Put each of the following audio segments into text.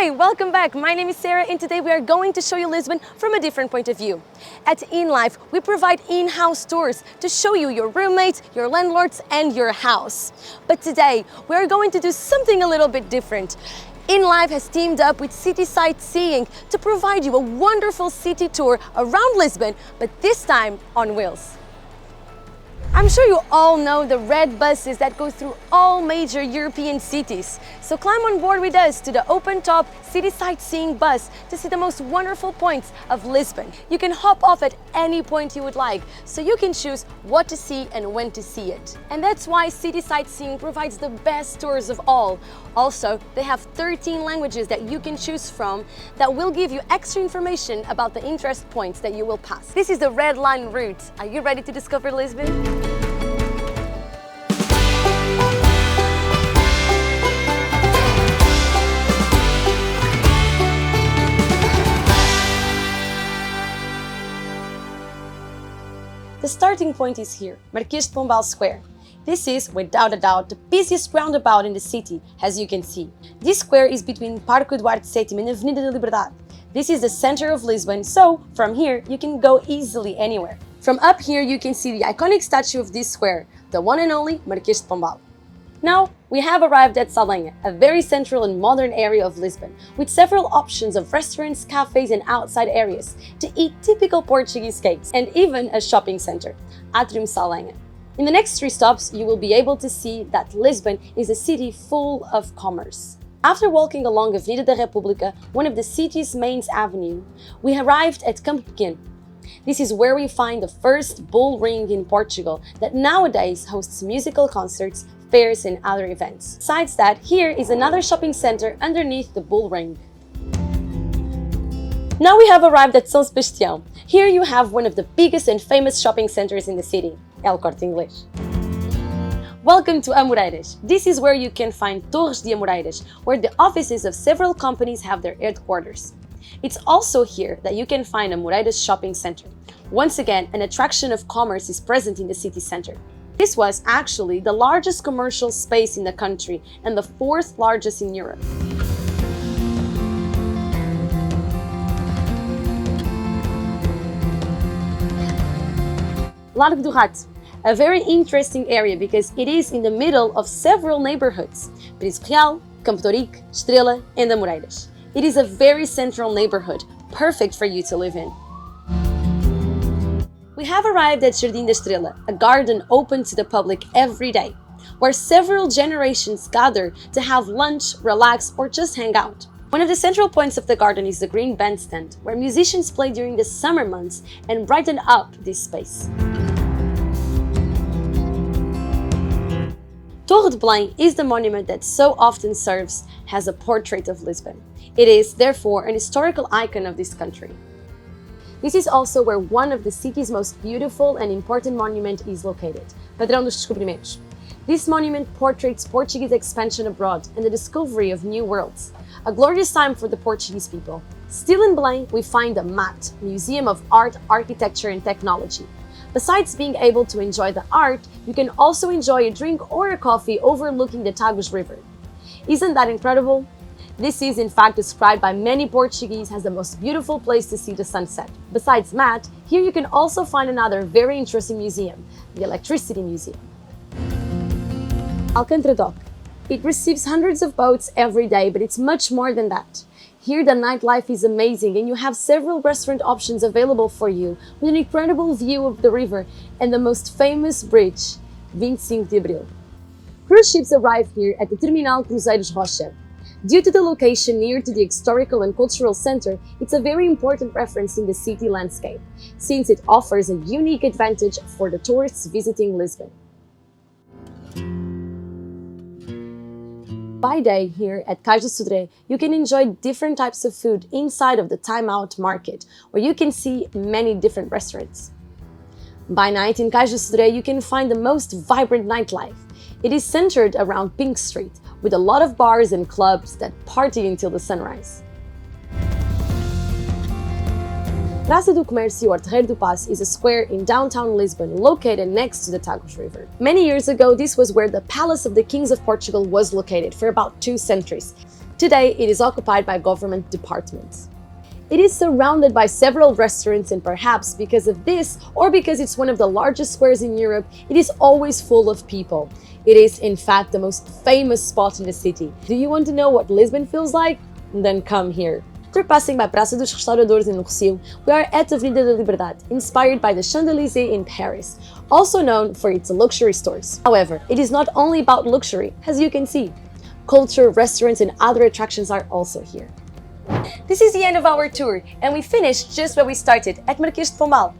Hi, welcome back. My name is Sarah and today we are going to show you Lisbon from a different point of view. At Inlife, we provide in-house tours to show you your roommates, your landlords and your house. But today, we are going to do something a little bit different. Inlife has teamed up with CitySightSeeing to provide you a wonderful city tour around Lisbon, but this time on wheels. I'm sure you all know the red buses that go through all major European cities. So climb on board with us to the open-top CitySightSeeing bus to see the most wonderful points of Lisbon. You can hop off at any point you would like, so you can choose what to see and when to see it. And that's why CitySightSeeing provides the best tours of all. Also, they have 13 languages that you can choose from that will give you extra information about the interest points that you will pass. This is the Red Line route. Are you ready to discover Lisbon? The starting point is here, Marquês de Pombal Square. This is, without a doubt, the busiest roundabout in the city, as you can see. This square is between Parque Eduardo VII and Avenida da Liberdade. This is the center of Lisbon, so from here you can go easily anywhere. From up here you can see the iconic statue of this square, the one and only Marquês de Pombal. Now, we have arrived at Saldanha, a very central and modern area of Lisbon, with several options of restaurants, cafes and outside areas to eat typical Portuguese cakes, and even a shopping center, Atrium Saldanha. In the next 3 stops, you will be able to see that Lisbon is a city full of commerce. After walking along Avenida da República, one of the city's main avenues, we arrived at Campo Pequeno. This is where we find the first bull ring in Portugal that nowadays hosts musical concerts, fairs and other events. Besides that, here is another shopping center underneath the bull ring. Now we have arrived at São Sebastião. Here you have one of the biggest and famous shopping centers in the city, El Corte Inglês. Welcome to Amoreiras. This is where you can find Torre De Blanc, where the offices of several companies have their headquarters. It's also here that you can find Amoreiras Shopping Center. Once again, an attraction of commerce is present in the city center. This was actually the largest commercial space in the country and the 4th largest in Europe. Largo do Rato, a very interesting area because it is in the middle of several neighborhoods, Príncipe Real, Campo de Ourique, Estrela and Amoreiras. It is a very central neighborhood, perfect for you to live in. We have arrived at Jardim da Estrela, a garden open to the public every day, where several generations gather to have lunch, relax, or just hang out. One of the central points of the garden is the green bandstand, where musicians play during the summer months and brighten up this space. Torre De Blanc is the monument that so often serves as a portrait of Lisbon. It is, therefore, an historical icon of this country. This is also where one of the city's most beautiful and important monuments is located, Padrão dos Descobrimentos. This monument portraits Portuguese expansion abroad and the discovery of new worlds, a glorious time for the Portuguese people. Still in Belém, we find the MAT, Museum of Art, Architecture and Technology. Besides being able to enjoy the art, you can also enjoy a drink or a coffee overlooking the Tagus River. Isn't that incredible? This is in fact described by many Portuguese as the most beautiful place to see the sunset. Besides MAT, here you can also find another very interesting museum, the Electricity Museum. Alcântara Dock. It receives hundreds of boats every day, but it's much more than that. Here the nightlife is amazing and you have several restaurant options available for you with an incredible view of the river and the most famous bridge, 25 de Abril. Cruise ships arrive here at the Terminal Cruzeiros Rocha. Due to the location near to the historical and cultural center, it's a very important reference in the city landscape, since it offers a unique advantage for the tourists visiting Lisbon. By day here at Cais do Sodré, you can enjoy different types of food inside of the Time Out Market, where you can see many different restaurants. By night in Cais do Sodré, you can find the most vibrant nightlife. It is centered around Pink Street, with a lot of bars and clubs that party until the sunrise. Praça do Comércio or Terreiro do Paço is a square in downtown Lisbon located next to the Tagus River. Many years ago, this was where the Palace of the Kings of Portugal was located for about 2 centuries. Today, it is occupied by government departments. It is surrounded by several restaurants, and perhaps because of this, or because it's one of the largest squares in Europe, it is always full of people. It is, in fact, the most famous spot in the city. Do you want to know what Lisbon feels like? Then come here. After passing by Praça dos Restauradores in Rossio, we are at Avenida da Liberdade, inspired by the Champs-Élysées in Paris, also known for its luxury stores. However, it is not only about luxury, as you can see. Culture, restaurants, and other attractions are also here. This is the end of our tour, and we finished just where we started, at Marquês de Pombal.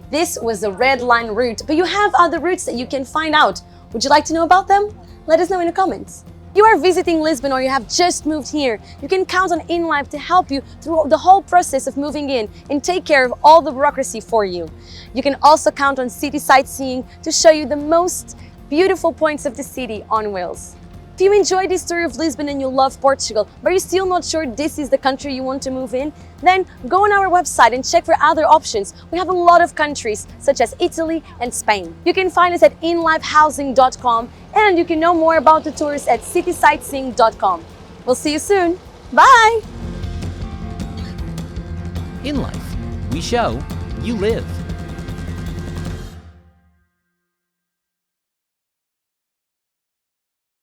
This was the red line route, but you have other routes that you can find out. Would you like to know about them? Let us know in the comments. If you are visiting Lisbon or you have just moved here, you can count on Inlife to help you through the whole process of moving in and take care of all the bureaucracy for you. You can also count on CitySightSeeing to show you the most beautiful points of the city on wheels. If you enjoyed this tour of Lisbon and you love Portugal, but you're still not sure this is the country you want to move in, then go on our website and check for other options. We have a lot of countries, such as Italy and Spain. You can find us at inlifehousing.com, and you can know more about the tours at citysightseeing.com. We'll see you soon. Bye! In life, we show, you live.